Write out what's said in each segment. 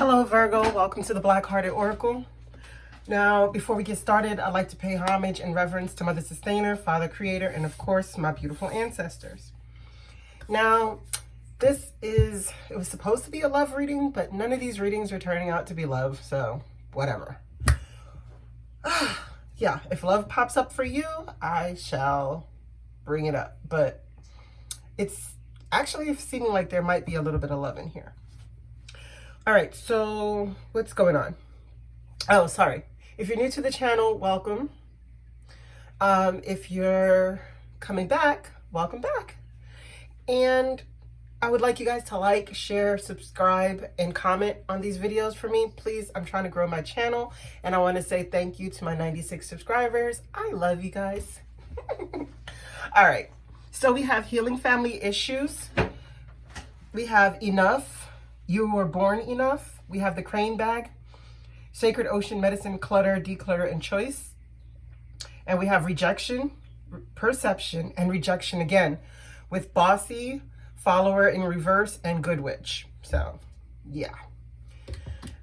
Hello Virgo, welcome to the Black Hearted Oracle. Now, before we get started, I'd like to pay homage and reverence to Mother Sustainer, Father Creator, and of course, my beautiful ancestors. Now, it was supposed to be a love reading, but none of these readings are turning out to be love, so whatever. Yeah, if love pops up for you, I shall bring it up, but it's actually seeming like there might be a little bit of love in here. All right, so what's going on? Oh, sorry. If you're new to the channel, welcome. If you're coming back, welcome back. And I would like you guys to like, share, subscribe, and comment on these videos for me. Please, I'm trying to grow my channel. And I want to say thank you to my 96 subscribers. I love you guys. All right, so we have healing family issues. We have enough. You were born enough. We have the crane bag, sacred ocean medicine, clutter, declutter, and choice. And we have rejection, perception, and rejection again with bossy, follower in reverse, and good witch. So yeah,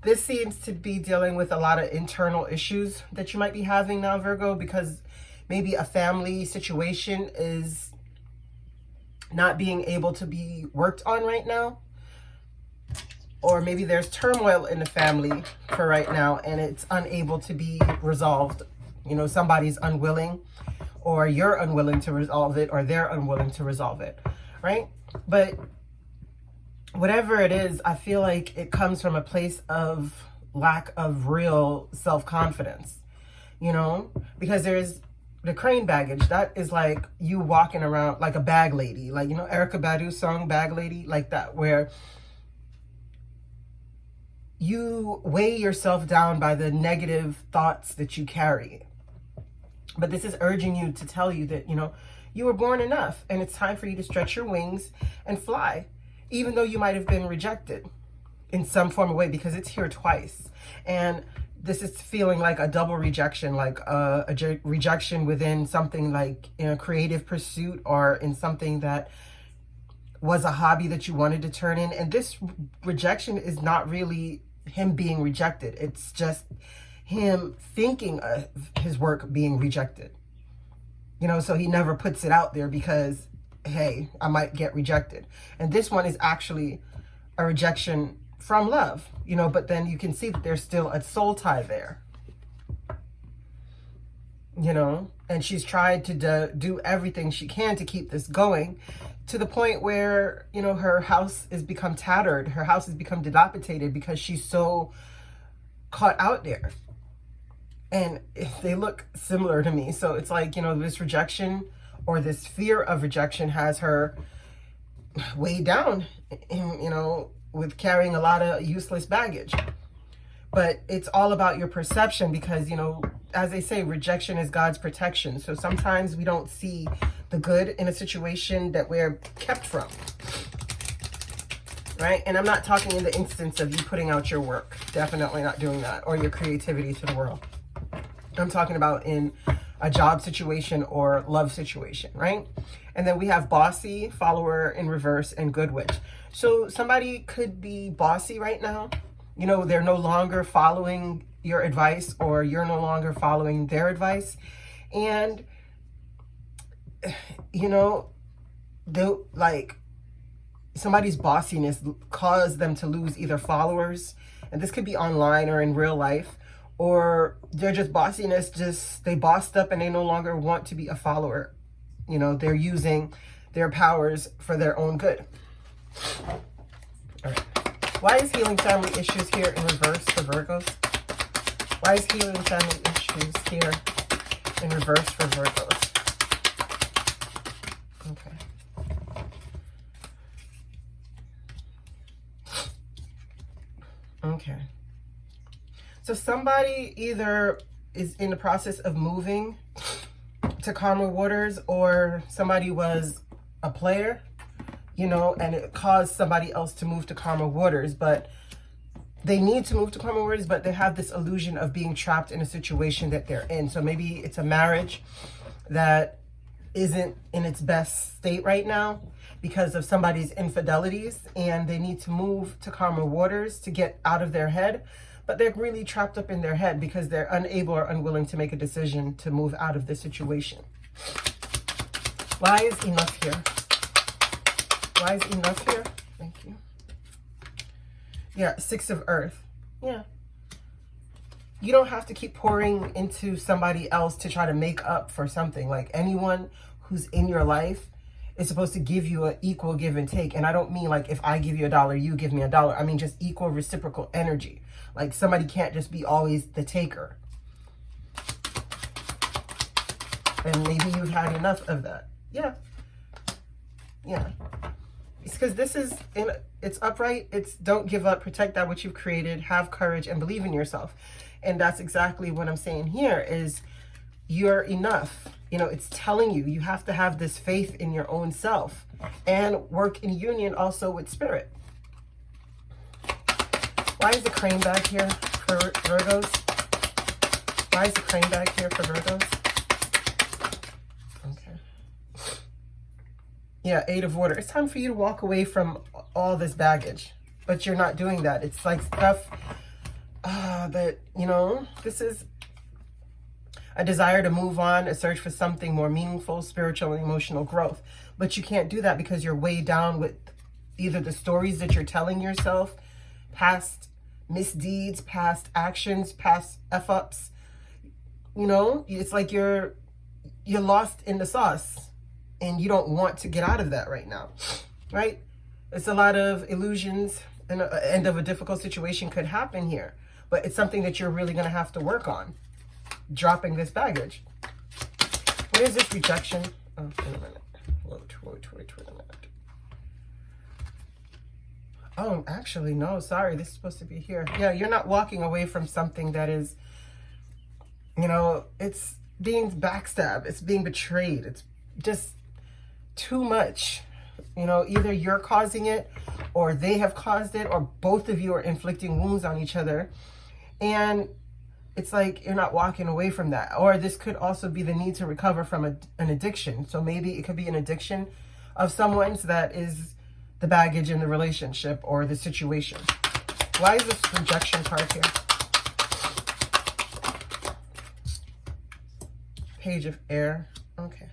this seems to be dealing with a lot of internal issues that you might be having now, Virgo, because maybe a family situation is not being able to be worked on right now. Or maybe there's turmoil in the family for right now and it's unable to be resolved. You know, somebody's unwilling, or you're unwilling to resolve it, or they're unwilling to resolve it, right? But whatever it is, I feel like it comes from a place of lack of real self-confidence, you know, because there's the crane baggage. That is like you walking around like a bag lady, like, you know, Erykah Badu's song Bag Lady, like that, where you weigh yourself down by the negative thoughts that you carry. But this is urging you to tell you that, you know, you were born enough and it's time for you to stretch your wings and fly, even though you might have been rejected in some form of way, because it's here twice. And this is feeling like a double rejection, like a rejection within something like in a creative pursuit or in something that was a hobby that you wanted to turn in. And this rejection is not really him being rejected. It's just him thinking of his work being rejected. You know, so he never puts it out there because, hey, I might get rejected. And this one is actually a rejection from love, you know, but then you can see that there's still a soul tie there. You know, and she's tried to do everything she can to keep this going, to the point where, you know, her house has become tattered. Her house has become dilapidated because she's so caught out there. And they look similar to me. So it's like, you know, this rejection or this fear of rejection has her weighed down, you know, with carrying a lot of useless baggage. But it's all about your perception because, you know, as they say, rejection is God's protection. So sometimes we don't see the good in a situation that we're kept from, right? And I'm not talking in the instance of you putting out your work. Definitely not doing that, or your creativity to the world. I'm talking about in a job situation or love situation, right? And then we have bossy, follower in reverse, and good witch. So somebody could be bossy right now. You know, they're no longer following your advice, or you're no longer following their advice. And, you know, like somebody's bossiness caused them to lose either followers, and this could be online or in real life, or they're just bossiness, they bossed up and they no longer want to be a follower. You know, they're using their powers for their own good. All right. Why is healing family issues here in reverse for Virgos? Why is healing family issues here in reverse for Virgos? Okay. Okay. So somebody either is in the process of moving to calmer waters, or somebody was a player, you know, and it caused somebody else to move to calmer waters, but they need to move to calmer waters, but they have this illusion of being trapped in a situation that they're in. So maybe it's a marriage that isn't in its best state right now. because of somebody's infidelities, and they need to move to calmer waters to get out of their head, but they're really trapped up in their head because they're unable or unwilling to make a decision to move out of the situation. Why is enough here? Why is enough here? Thank you. Yeah, 6 of Earth. Yeah. You don't have to keep pouring into somebody else to try to make up for something. Like, anyone who's in your life is supposed to give you an equal give and take. And I don't mean like if I give you $1, you give me $1. I mean just equal reciprocal energy. Like, somebody can't just be always the taker. And maybe you've had enough of that. Yeah. Yeah. It's because this is, it's upright. It's don't give up, protect that which you've created, have courage, and believe in yourself. And that's exactly what I'm saying here is you're enough. You know, it's telling you, you have to have this faith in your own self and work in union also with spirit. Why is the crane bag here for Virgos? Why is the crane bag here for Virgos? Okay. Yeah, 8 of Water. It's time for you to walk away from all this baggage, but you're not doing that. It's like stuff that, you know, this is a desire to move on, a search for something more meaningful, spiritual and emotional growth. But you can't do that because you're weighed down with either the stories that you're telling yourself, past misdeeds, past actions, past F-ups. You know, it's like you're lost in the sauce and you don't want to get out of that right now, right? It's a lot of illusions, and an end of a difficult situation could happen here, but it's something that you're really going to have to work on, dropping this baggage. Where is this rejection? Oh, wait a minute. Wait a minute. Oh, actually, no, sorry. This is supposed to be here. Yeah, you're not walking away from something that is, you know, it's being backstabbed. It's being betrayed. It's just too much. You know, either you're causing it or they have caused it, or both of you are inflicting wounds on each other. And it's like you're not walking away from that. Or this could also be the need to recover from an addiction. So maybe it could be an addiction of someone's that is the baggage in the relationship or the situation. Why is this rejection card here? Page of Air. Okay.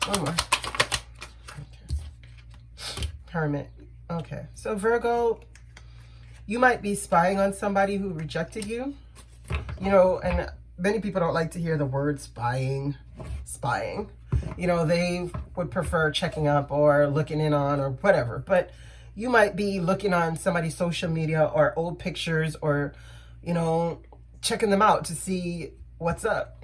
One more. Okay. Hermit. Okay. So Virgo, you might be spying on somebody who rejected you. You know, and many people don't like to hear the word spying. You know, they would prefer checking up or looking in on or whatever. But you might be looking on somebody's social media or old pictures or, you know, checking them out to see what's up.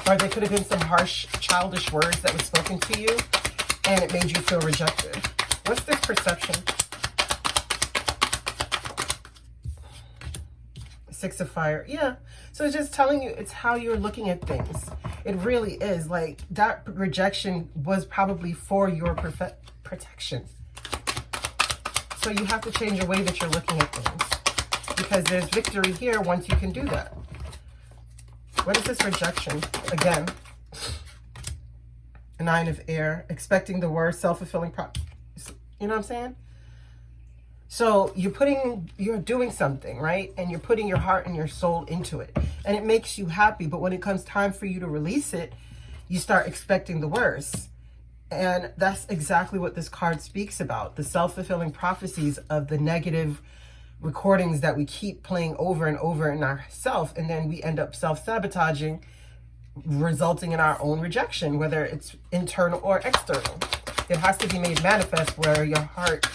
Or there could have been some harsh, childish words that were spoken to you and it made you feel rejected. What's this perception? 6 of Fire. Yeah. So it's just telling you it's how you're looking at things. It really is. Like, that rejection was probably for your protection. So you have to change the way that you're looking at things, because there's victory here once you can do that. What is this rejection? Again, 9 of Air, expecting the worst, self-fulfilling you know what I'm saying? So you're doing something, right? And you're putting your heart and your soul into it. And it makes you happy. But when it comes time for you to release it, you start expecting the worst. And that's exactly what this card speaks about. The self-fulfilling prophecies of the negative recordings that we keep playing over and over in ourselves. And then we end up self-sabotaging, resulting in our own rejection, whether it's internal or external. It has to be made manifest where your heart,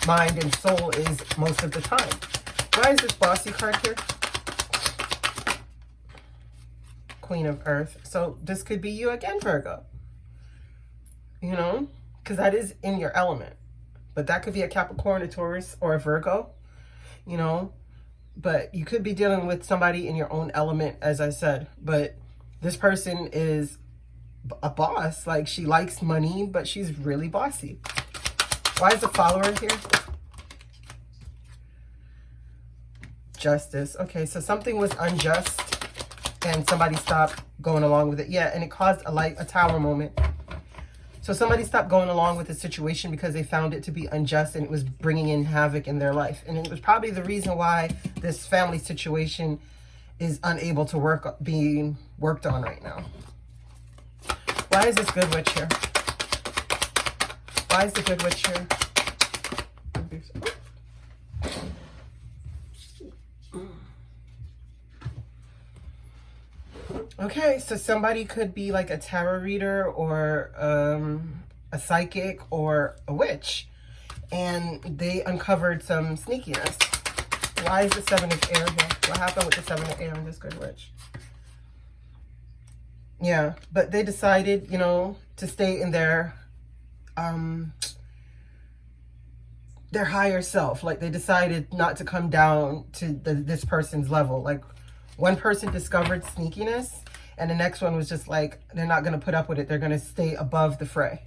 mind, and soul is most of the time. Why is this bossy card here? Queen of Earth. So this could be you again, Virgo. You know, because that is in your element. But that could be a Capricorn, a Taurus, or a Virgo, you know. But you could be dealing with somebody in your own element, as I said. But this person is a boss. Like, she likes money, but she's really bossy. Why is the Follower here? Justice. Okay, so something was unjust and somebody stopped going along with it. Yeah, and it caused a Tower moment. So somebody stopped going along with the situation because they found it to be unjust and it was bringing in havoc in their life. And it was probably the reason why this family situation is unable to being worked on right now. Why is this good witch here? Why is the good witch here? Okay, so somebody could be like a tarot reader or a psychic or a witch, and they uncovered some sneakiness. Why is the 7 of air here? What happened with the 7 of air and this good witch? Yeah, but they decided, you know, to stay in their higher self. Like, they decided not to come down to this person's level. Like, one person discovered sneakiness and the next one was just like, they're not going to put up with it. They're going to stay above the fray.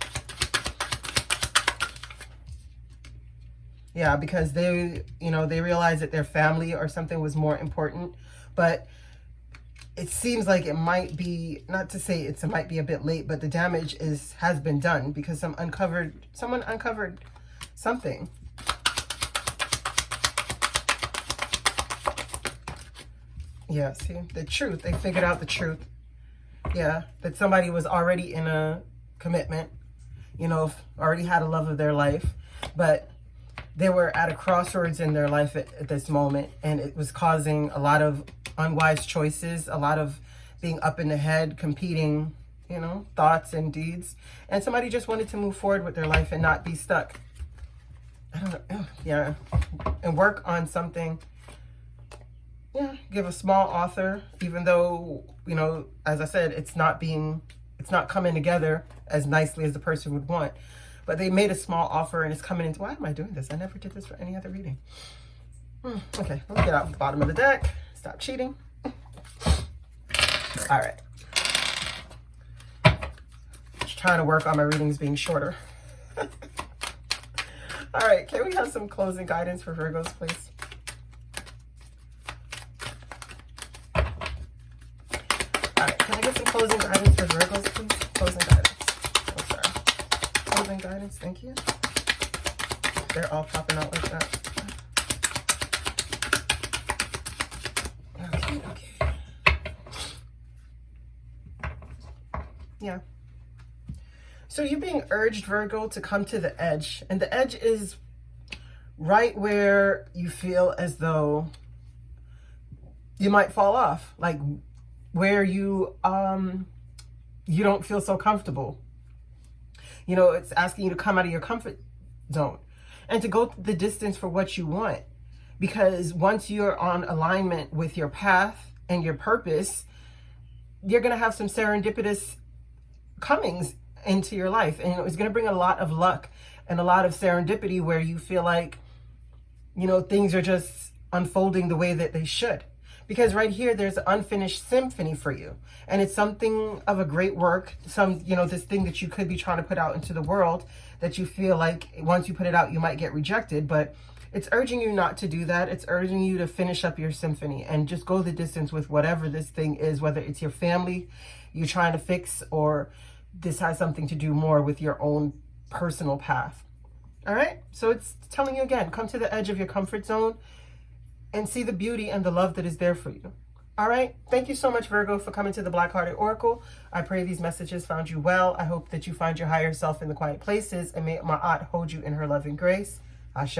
Yeah, because they, you know, they realized that their family or something was more important. But it seems like it might be, not to say it might be a bit late, but the damage has been done because someone uncovered something. Yeah, see, the truth. They figured out the truth. Yeah, that somebody was already in a commitment, you know, already had a love of their life, but they were at a crossroads in their life at this moment, and it was causing a lot of unwise choices, a lot of being up in the head, competing, you know, thoughts and deeds. And somebody just wanted to move forward with their life and not be stuck. I don't know. Yeah, and work on something. Yeah, give a small offer, even though, you know, as I said, it's not coming together as nicely as the person would want. But they made a small offer and it's coming into, why am I doing this? I never did this for any other reading. Okay, let me get out the bottom of the deck. Stop cheating. All right. Just trying to work on my readings being shorter. All right, can we have some closing guidance for Virgos, please? Closing guidance for Virgos, please. Closing guidance. Oh, sorry. Closing guidance. Thank you. They're all popping out like that. Okay. Yeah. So you're being urged, Virgo, to come to the edge. And the edge is right where you feel as though you might fall off. Like, where you don't feel so comfortable. You know, it's asking you to come out of your comfort zone and to go the distance for what you want. Because once you're on alignment with your path and your purpose, you're going to have some serendipitous comings into your life. And it's going to bring a lot of luck and a lot of serendipity where you feel like, you know, things are just unfolding the way that they should. Because right here, there's an unfinished symphony for you. And it's something of a great work. You know, this thing that you could be trying to put out into the world that you feel like once you put it out, you might get rejected. But it's urging you not to do that. It's urging you to finish up your symphony and just go the distance with whatever this thing is, whether it's your family you're trying to fix or this has something to do more with your own personal path. All right. So it's telling you again, come to the edge of your comfort zone and see the beauty and the love that is there for you. All right. Thank you so much, Virgo, for coming to the Black Hearted Oracle. I pray these messages found you well. I hope that you find your higher self in the quiet places, and may Ma'at hold you in her loving grace. Ashe.